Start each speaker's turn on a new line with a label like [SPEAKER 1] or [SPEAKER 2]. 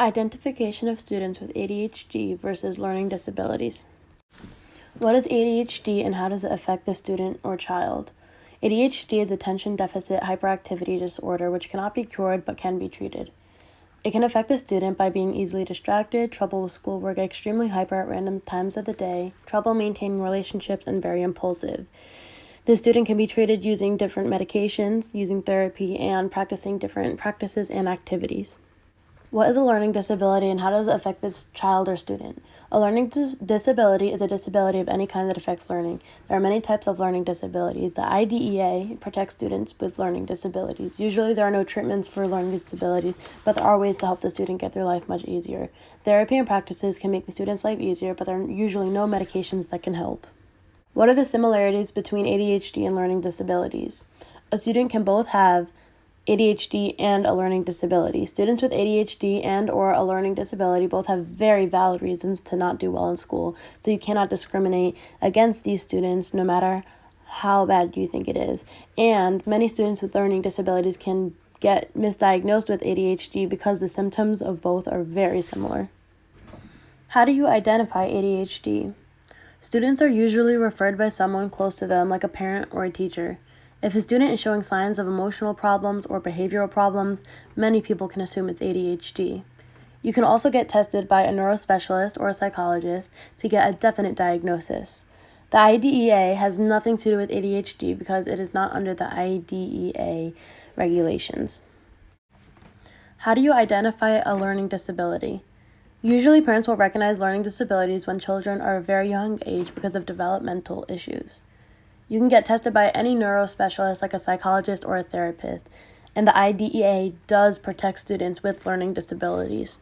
[SPEAKER 1] Identification of students with ADHD versus learning disabilities. What is ADHD and how does it affect the student or child? ADHD is attention deficit hyperactivity disorder which cannot be cured but can be treated. It can affect the student by being easily distracted, trouble with schoolwork, extremely hyper at random times of the day, trouble maintaining relationships, and very impulsive. The student can be treated using different medications, using therapy, and practicing different practices and activities. What is a learning disability and how does it affect this child or student? A learning disability is a disability of any kind that affects learning. There are many types of learning disabilities. The IDEA protects students with learning disabilities. Usually there are no treatments for learning disabilities, but there are ways to help the student get their life much easier. Therapy and practices can make the student's life easier, but there are usually no medications that can help. What are the similarities between ADHD and learning disabilities? A student can both have ADHD and a learning disability. Students with ADHD and or a learning disability both have very valid reasons to not do well in school, so you cannot discriminate against these students no matter how bad you think it is. And many students with learning disabilities can get misdiagnosed with ADHD because the symptoms of both are very similar. How do you identify ADHD? Students are usually referred by someone close to them, like a parent or a teacher. If a student is showing signs of emotional problems or behavioral problems, many people can assume it's ADHD. You can also get tested by a neurospecialist or a psychologist to get a definite diagnosis. The IDEA has nothing to do with ADHD because it is not under the IDEA regulations. How do you identify a learning disability? Usually, parents will recognize learning disabilities when children are a very young age because of developmental issues. You can get tested by any neurospecialist like a psychologist or a therapist, and the IDEA does protect students with learning disabilities.